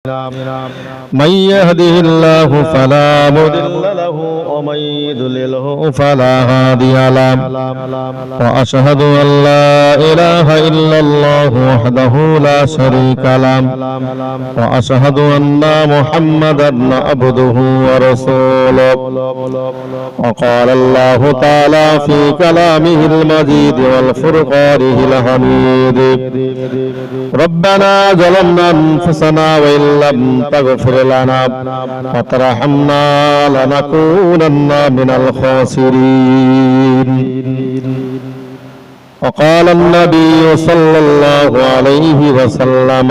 من يهده الله فلا مضل له ومن يضلله فلا هادي له وأشهد أن لا إله إلا الله وحده لا شريك له وأشهد أن محمدا عبده ورسوله وقال الله تعالى في كلامه المجيد والفرقانه الحميد ربنا ظلمنا أنفسنا وإن لم تغفر لنا وترحمنا لنكونن من الخاسرين وقال النبي صلى الله عليه وسلم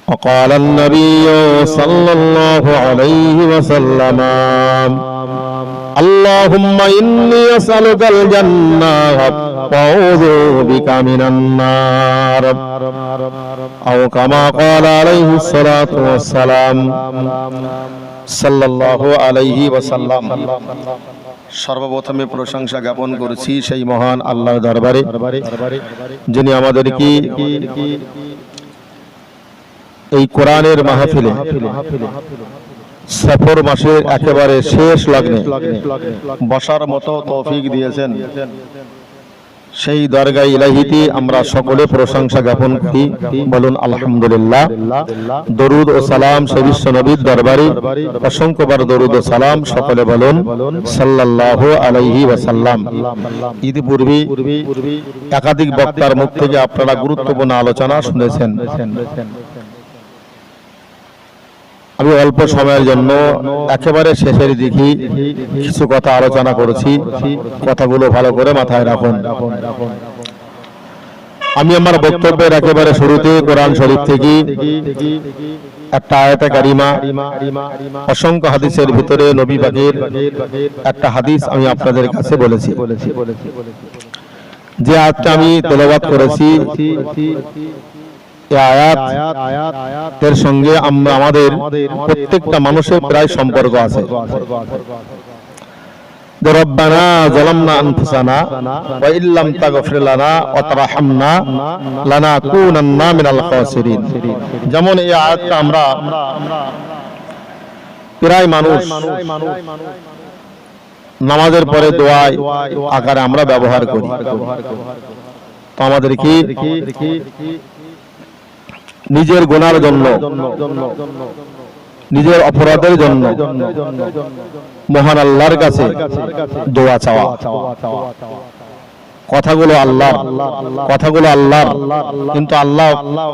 وقال النبي صلى الله عليه وسلم اللهم إني أسألك الجنة وأعوذ بك من النار أو كما قال عليه الصلاة والسلام صلى الله عليه وسلم সর্বপ্রথমে প্রশংসা জ্ঞাপন করছি সেই মহান আল্লাহর দরবারে যিনি আমাদেরকে এই কোরআনের মাহফিলে সফর মাসের একেবারে শেষ লগ্নে বসার মতো তৌফিক দিয়েছেন। সেই দরগাহ ইলাহিতে আমরা সকলে প্রশংসা জ্ঞাপন করি, বলুন আলহামদুলিল্লাহ। দরুদ ও সালাম সেই বিশ্ব নবীর দরবারে অসংখ্যবার দরুদ ও সালাম, সকলে বলুন সাল্লাল্লাহু আলাইহি ওয়াসাল্লাম। ইতিপূর্বে একাধিক বক্তার মুখ থেকে আপনারা গুরুত্বপূর্ণ আলোচনা শুনেছেন। আমি অল্প সময়ের জন্য একেবারে শেষের দিকে কিছু কথা আলোচনা করেছি, কথাগুলো ভালো করে মাথায় রাখুন। আমি আমার বক্তব্যের একেবারে শুরুতে কোরআন শরীফ থেকে একটা আয়াতে কারিমা, অসংখ্য হাদিসের ভিতরে নবী পাকের একটা হাদিস আমি আপনাদের কাছে বলেছি। যে আয়াতটা আমি তেলাওয়াত করেছি, এই আয়াতের সঙ্গে আমাদের প্রত্যেকটা মানুষের প্রায় সম্পর্ক আছে। রব্বানা যালামনা আনফুসানা ওয়া ইল্লাম তাগফির লানা ওয়া তারহামনা লানাকুনান্না মিনাল খাসিরিন। যেমন এই আয়াতটা আমরা প্রায় মানুষ নামাজের পরে দোয়া আকারে আমরা ব্যবহার করি। তো আমাদের কি নিজের গুনার জন্য, নিজের অপরাধের জন্য মহান আল্লাহর কাছে দোয়া চাওয়া, কথাগুলো আল্লাহ, কথাগুলো আল্লাহর, কিন্তু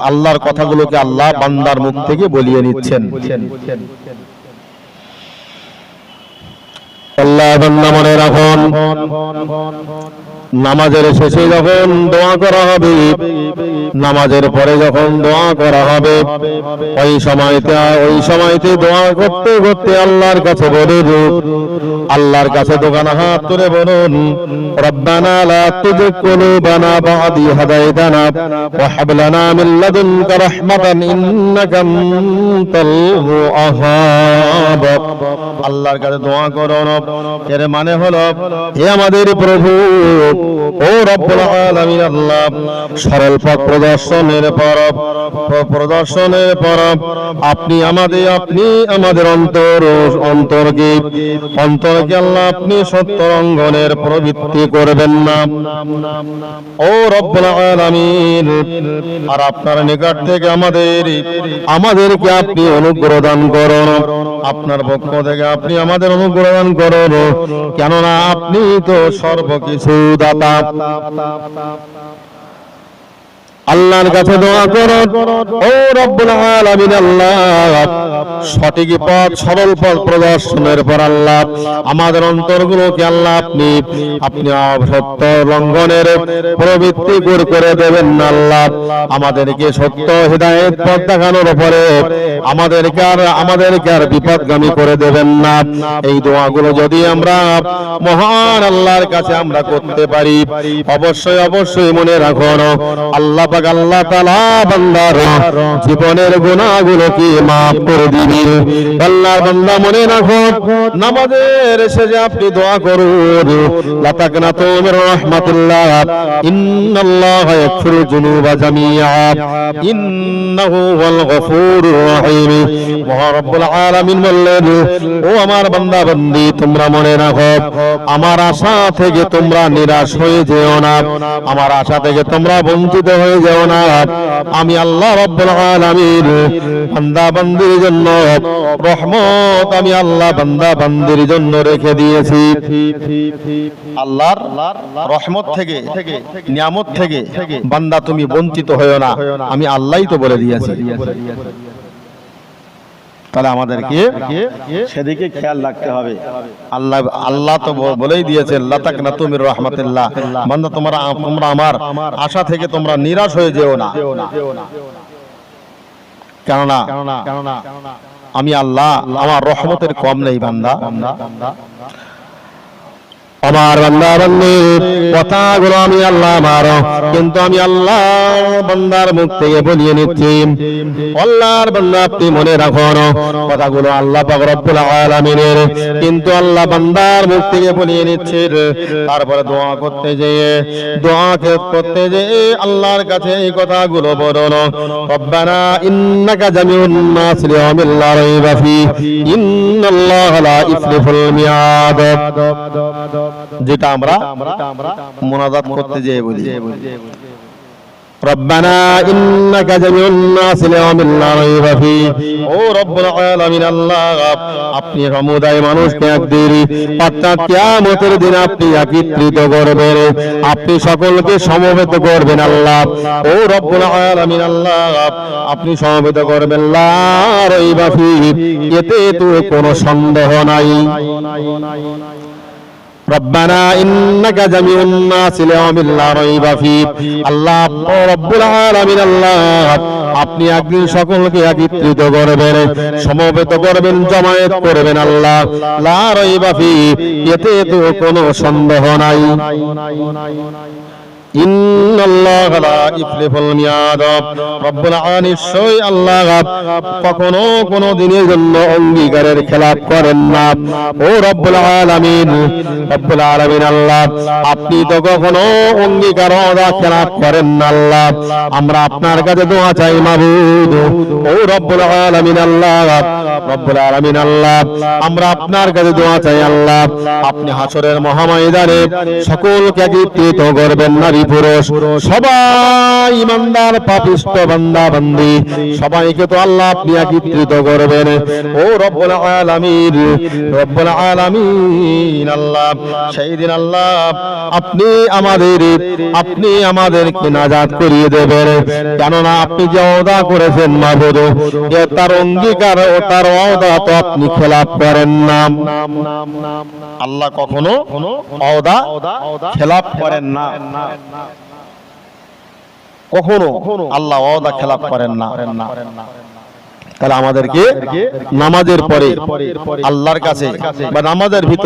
আল্লাহর কথাগুলোকে আল্লাহ বান্দার মুখ থেকে বলিয়ে নিচ্ছেন। আল্লাহ বান্দা মনে রাখুন, নামাজের শেষে যখন দোয়া করা হবে, নামাজের পরে যখন দোয়া করা হবে, ওই সময়তে দোয়া করতে করতে আল্লাহর কাছে বলুন, আল্লাহর কাছে দোকান হাত তুলে বলুন রব্বানা লা তুযিগ কুলুবানা বা'দা ইয হাদাইতানা ওয়া হাব লানা মিন লাদুনকা রাহমাতান ইন্নাকা আনতাল ওয়াহ্হাব। আল্লাহর কাছে দোয়া করুন, এর মানে হলো হে আমাদের প্রভু, ও রব্বুল আলামিন আল্লাহ, সরল পথ প্রদর্শনের পর আপনি আমাদের অন্তরকে আল্লাহ আপনি সত্য রঙ্গনের প্রবৃত্তি করবেন না, ও রব্বুল আলামিন। আর আপনার নিকট থেকে আমাদেরকে আপনি অনুগ্রহ দান করুন, আপনার পক্ষ থেকে আপনি আমাদের অনুগ্রহ দান করুন, কেননা আপনি তো সর্বকিছু দাতা। আল্লাহর কাছে দোয়া করো, ও রব্বুল আলামিন আল্লাহ, সঠিক পথ সরল পথ প্রদর্শনের পর আল্লাহ আমাদের অন্তরগুলোকে আল্লাহ আপনি সত্য লঙ্ঘনের প্রবৃত্তি করে দেবেন না আল্লাহ। আমাদেরকে সত্য হিদায়াত পথ দেখানোর পরে আমাদেরকে আর বিপদগামী করে দেবেন না। এই দোয়াগুলো যদি আমরা মহান আল্লাহর কাছে আমরা করতে পারি, অবশ্যই মনে রাখুন আল্লাহ পাক পাক আল্লাহ তাআলা বান্দার জীবনের গুনাহগুলোকে maaf করে দিবেন। আল্লাহর বান্দা মনে রাখো, নামাজের শেষে আপনি দোয়া করুন, লা তাকনাতু মির রাহমাতিল্লাহ, ইন্নাল্লাহা ইয়াগফিরু যুনুবা জামিআ, ইন্নাহু হুয়াল গফুরুর রহিম। মহান রব্বুল আলামিন বললেন, ও আমার বান্দা বান্দি, তোমরা মনে রাখো, আমার আশা থেকে তোমরা নিরাশ হয়ে যেও না, আমার আশা থেকে তোমরা বঞ্চিত হয়ে যেও না। আমি আল্লাহ রব্বুল আলামিন বান্দা বান্দির জন্য রহমত, আমি আল্লাহ বান্দা বান্দির জন্য রেখে দিয়েছি। আল্লাহর রহমত থেকে, নিয়ামত থেকে বান্দা তুমি বঞ্চিত হয়েও না, আমি আল্লাহই তো বলে দিয়েছি। তাহলে আমাদেরকে সেদিকে খেয়াল রাখতে হবে। আল্লাহ তো বলেই দিয়েছেন, লা তাকনাতু মির রাহমাতিল্লাহ, বান্দা তোমরা আমার আশা থেকে তোমরা নিরাশ হয়ে যেও না, কেননা আমি আল্লাহ, আমার রহমতের কম নেই বান্দা। আমার বান্দা বান্দি কথাগুলো আমি আল্লাহ আমার, কিন্তু আমি আল্লাহ বান্দার মুখ থেকে বলিয়ে নিচ্ছি। আল্লাহর বান্দা আপনি মনে রাখুন, কথাগুলো আল্লাহ পাক রব্বুল আলামিনের, কিন্তু আল্লাহ বান্দার মুখ থেকে বলিয়ে নিচ্ছে। তারপরে দোয়া করতে যেয়ে আল্লাহর কাছে এই কথাগুলো বলুন, রব্বানা ইন্নাকা জামিউন নাস লিয়াউমিন লা রাইবা ফীহি ইন্নাল্লাহা লা ইখলিফুল মিয়াদ, যেটা আমরা মুনাজাত করতে যেয়ে বলি, রব্বানা ইন্নাকা জামিউন নাস লিয়াউমিন লা রাইবা ফীহি। ও রব্বুল আলামিন আল্লাহ, আপনি সমুদায় মানুষকে একদিন অর্থাৎ কিয়ামতের দিন আপনি একত্রিত করবেন, আপনি সকলকে সমবেত করবেন আল্লাহ। ও রব্বুল আলামিন আল্লাহ, আপনি সমবেত করবেন, লা রাইবা ফীহি, এতে তো কোনো সন্দেহ নাই। রব্বানা ইন্নাকা জামিউন নাস লিয়াউমিন লা রাইবা ফীহি, আল্লাহ রব্বুল আলামিন আল্লাহ, আপনি একদিন সকলকে একত্রিত করবেন, সমবেত করবেন, জমায়েত করবেন আল্লাহ, লা রাইবা ফীহি, এতে তো কোনো সন্দেহ নাই। ইন্নাল্লাহা লা ইখলিফুল মিয়াদ, রব্বুল আলামিন নিশ্চয়ই আল্লাহ কখনো কোনো দিনের জন্য অঙ্গীকারের খেলাপ করেন না। ও রব্বুল আলামিন আল্লাহ, আপনি তো কখনো অঙ্গীকার ওয়াদা খেলাপ করেন না আল্লাহ। আমরা আপনার কাছে দোয়া চাই মাবুদ। ও রব্বুল আলামিন আল্লাহ, আমরা আপনার কাছে দোয়া চাই আল্লাহ, আপনি হাসরের মহাময়দানে সকলকে একত্রিত করবেন, নারী পুরুষ সবাই, ইমানদার পাপিষ্ঠ বান্দা বান্দি সবাইকে তো আল্লাহ আপনি একত্রিত করবেন। ও রব্বুল আলামিন আল্লাহ, সেই দিন আল্লাহ আপনি আমাদেরকে নাজাত করিয়ে দেবেন, কেননা আপনি যে ওয়াদা করেছেন মাবুদ, তার অঙ্গীকার ও তার ওয়াদা তো আপনি খেলাপ করেন না। আল্লাহ কখনো ওয়াদা খেলাপ করেন না, কখনো আল্লাহ ওয়াদা খেলাপ করেন না। তাহলে আমাদেরকে নামাজের পরে আল্লাহর কাছে বা নামাজের ভিতরে